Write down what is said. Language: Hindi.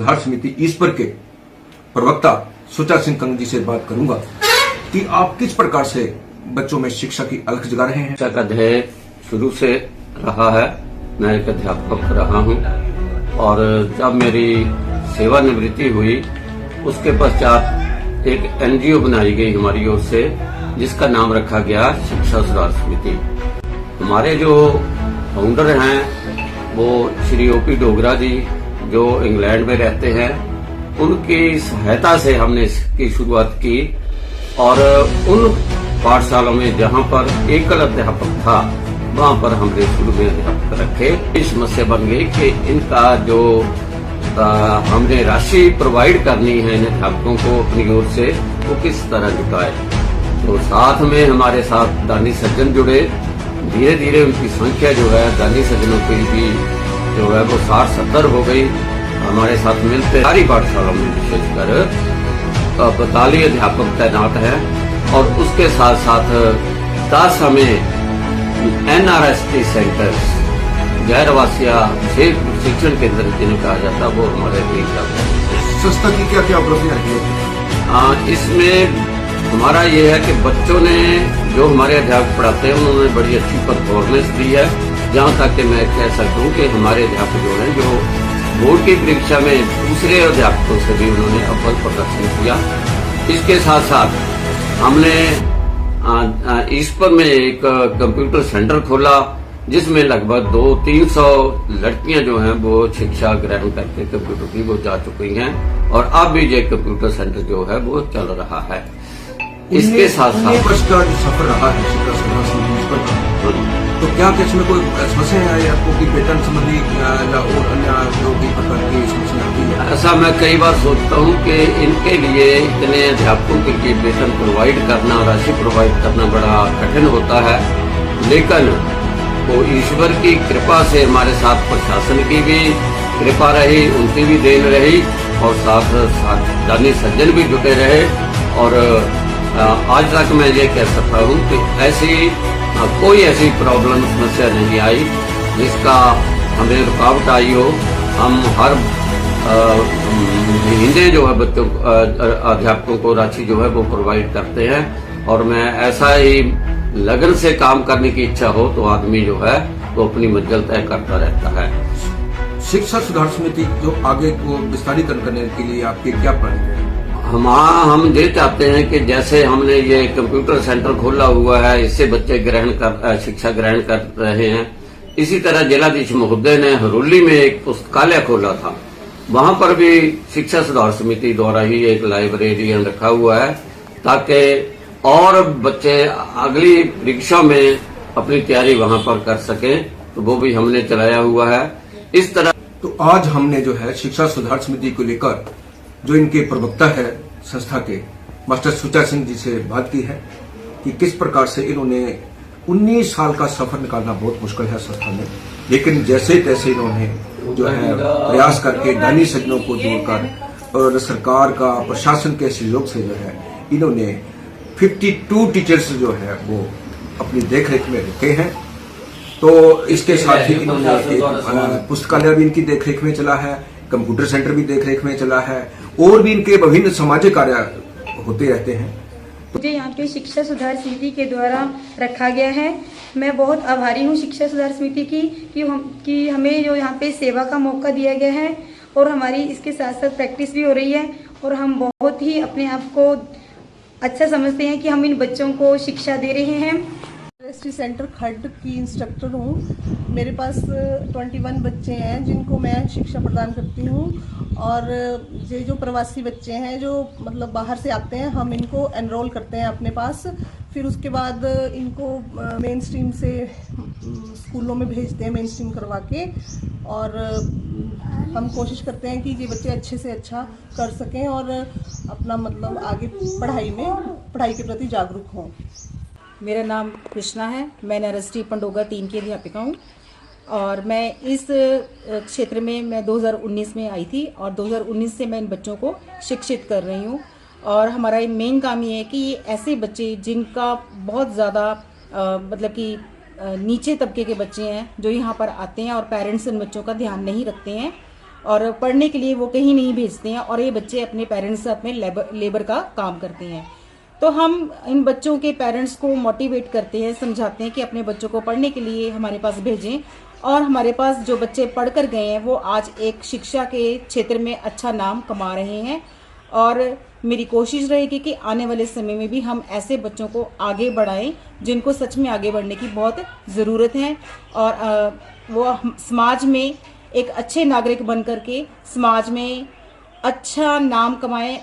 सुधार समिति ईश्वर के प्रवक्ता सुचा सिंह कंग जी से बात करूंगा कि आप किस प्रकार से बच्चों में शिक्षा की अलख जगा रहे हैं। शिक्षा का ध्येय शुरू से रहा है। मैं एक अध्यापक रहा हूं और जब मेरी सेवानिवृत्ति हुई उसके पश्चात एक एनजीओ बनाई गई हमारी ओर से, जिसका नाम रखा गया शिक्षा सुधार समिति। हमारे जो फाउंडर हैं वो श्री ओपी डोगरा जी, जो इंग्लैंड में रहते हैं, उनकी सहायता से हमने इसकी शुरुआत की और उन पाठशाला में जहां पर एकल अध्यापक था वहां पर हमने शुरू में अध्यापक रखे। इस समस्या बन गई कि इनका जो हमने राशि प्रोवाइड करनी है इन अध्यापकों को अपनी ओर से, वो किस तरह जुटाए। तो साथ में हमारे साथ दानी सज्जन जुड़े। धीरे धीरे उनकी संख्या जो है दानी सज्जनों की भी जो है वो 60-70 हो गई। हमारे साथ मिलते सारी पाठशालाओं में विशेषकर 45 अध्यापक तैनात है और उसके साथ साथ 10 हमें NRST सेंटर्स, गैर आवासीय शिक्षण केंद्र जिन्हें कहा जाता है, वो हमारे बीच है। संस्था की क्या क्या उपलब्धियां रही? इसमें हमारा ये है कि बच्चों ने जो हमारे अध्यापक पढ़ाते हैं उन्होंने बड़ी अच्छी परफॉर्मेंस दी है। जहाँ तक कि मैं कह सकता हूँ कि हमारे अध्यापक जो हैं, जो बोर्ड की परीक्षा में दूसरे अध्यापकों से भी उन्होंने अव्वल प्रदर्शन किया। इसके साथ साथ हमने ईश्वर में एक कंप्यूटर सेंटर खोला, जिसमें लगभग 200-300 लड़कियां जो हैं वो शिक्षा ग्रहण करके कंप्यूटर की वो जा चुकी हैं और अब भी ये कंप्यूटर सेंटर जो है वो चल रहा है। इसके साथ साथ का जो सफर रहा है शिक्षा सुधार समिति पर, तो क्या इसमें कोई समस्या है आपको कि वेतन संबंधी या और अन्य जो भी प्रकार की समस्या आती है? ऐसा मैं कई बार सोचता हूँ कि इनके लिए इतने अध्यापकों के लिए वेतन प्रोवाइड करना, राशि प्रोवाइड करना बड़ा कठिन होता है। लेकिन वो ईश्वर की कृपा से हमारे साथ प्रशासन की भी कृपा रही, उनकी भी देन रही और साथ साथ दानी सज्जन भी जुटे रहे और आज तक मैं ये कह सकता हूँ कि कोई ऐसी प्रॉब्लम समस्या नहीं आई जिसका हमें रुकावट आई हो। हम हर महीने जो है बच्चों अध्यापकों को राशि जो है वो प्रोवाइड करते हैं और मैं ऐसा ही लगन से काम करने की इच्छा हो तो आदमी जो है वो अपनी मंजिल तय करता रहता है। शिक्षा सुधार समिति जो आगे को विस्तारीकरण करने के लिए आपके क्या प्लान है? हम ये चाहते हैं कि जैसे हमने ये कंप्यूटर सेंटर खोला हुआ है, इससे बच्चे शिक्षा ग्रहण कर रहे हैं, इसी तरह जिलाधीश महोदय ने हरोली में एक पुस्तकालय खोला था। वहां पर भी शिक्षा सुधार समिति द्वारा ही एक लाइब्रेरियन रखा हुआ है ताकि और बच्चे अगली परीक्षा में अपनी तैयारी वहां पर कर सकें, तो वो भी हमने चलाया हुआ है। इस तरह तो आज हमने जो है शिक्षा सुधार समिति को लेकर जो इनके प्रवक्ता है संस्था के मास्टर सुचा सिंह जी से बात की है कि किस प्रकार से इन्होंने 19 साल का सफर निकालना बहुत मुश्किल है संस्था में, लेकिन जैसे तैसे इन्होंने जो है प्रयास करके दानी सज्जनों को जोड़कर और सरकार का प्रशासन के सहयोग से जो है इन्होंने 52 टीचर्स जो है वो अपनी देखरेख में रखे हैं। तो इसके साथ ही इन्होंने पुस्तकालय भी इनकी देखरेख में चला है, कंप्यूटर सेंटर भी देखरेख में चला है और भी इनके विभिन्न सामाजिक कार्य होते रहते हैं। मुझे यहाँ पे शिक्षा सुधार समिति के द्वारा रखा गया है। मैं बहुत आभारी हूँ शिक्षा सुधार समिति की कि हमें जो यहाँ पे सेवा का मौका दिया गया है और हमारी इसके साथ साथ प्रैक्टिस भी हो रही है और हम बहुत ही अपने आप को अच्छा समझते हैं कि हम इन बच्चों को शिक्षा दे रहे हैं। NRST सेंटर खड्ड की इंस्ट्रक्टर हूँ। मेरे पास 21 बच्चे हैं जिनको मैं शिक्षा प्रदान करती हूँ और ये जो प्रवासी बच्चे हैं जो मतलब बाहर से आते हैं, हम इनको एनरोल करते हैं अपने पास। फिर उसके बाद इनको मेन स्ट्रीम से स्कूलों में भेजते हैं, मेन स्ट्रीम करवा के, और हम कोशिश करते हैं कि ये बच्चे अच्छे से अच्छा कर सकें और अपना मतलब आगे पढ़ाई के प्रति जागरूक हों। मेरा नाम कृष्णा है। मैं NRST पंडोगा 3 की अध्यापिका हूँ और मैं इस क्षेत्र में मैं 2019 में आई थी और 2019 से मैं इन बच्चों को शिक्षित कर रही हूँ। और हमारा मेन काम ये है कि ये ऐसे बच्चे जिनका बहुत ज़्यादा मतलब कि नीचे तबके के बच्चे हैं जो यहाँ पर आते हैं और पेरेंट्स इन बच्चों का ध्यान नहीं रखते हैं और पढ़ने के लिए वो कहीं नहीं भेजते हैं और ये बच्चे अपने पेरेंट्स से अपने लेबर का काम करते हैं। तो हम इन बच्चों के पेरेंट्स को मोटिवेट करते हैं, समझाते हैं कि अपने बच्चों को पढ़ने के लिए हमारे पास भेजें। और हमारे पास जो बच्चे पढ़ कर गए हैं वो आज एक शिक्षा के क्षेत्र में अच्छा नाम कमा रहे हैं। और मेरी कोशिश रहेगी कि आने वाले समय में भी हम ऐसे बच्चों को आगे बढ़ाएं जिनको सच में आगे बढ़ने की बहुत ज़रूरत है और वो समाज में एक अच्छे नागरिक बन करके समाज में अच्छा नाम कमाएं।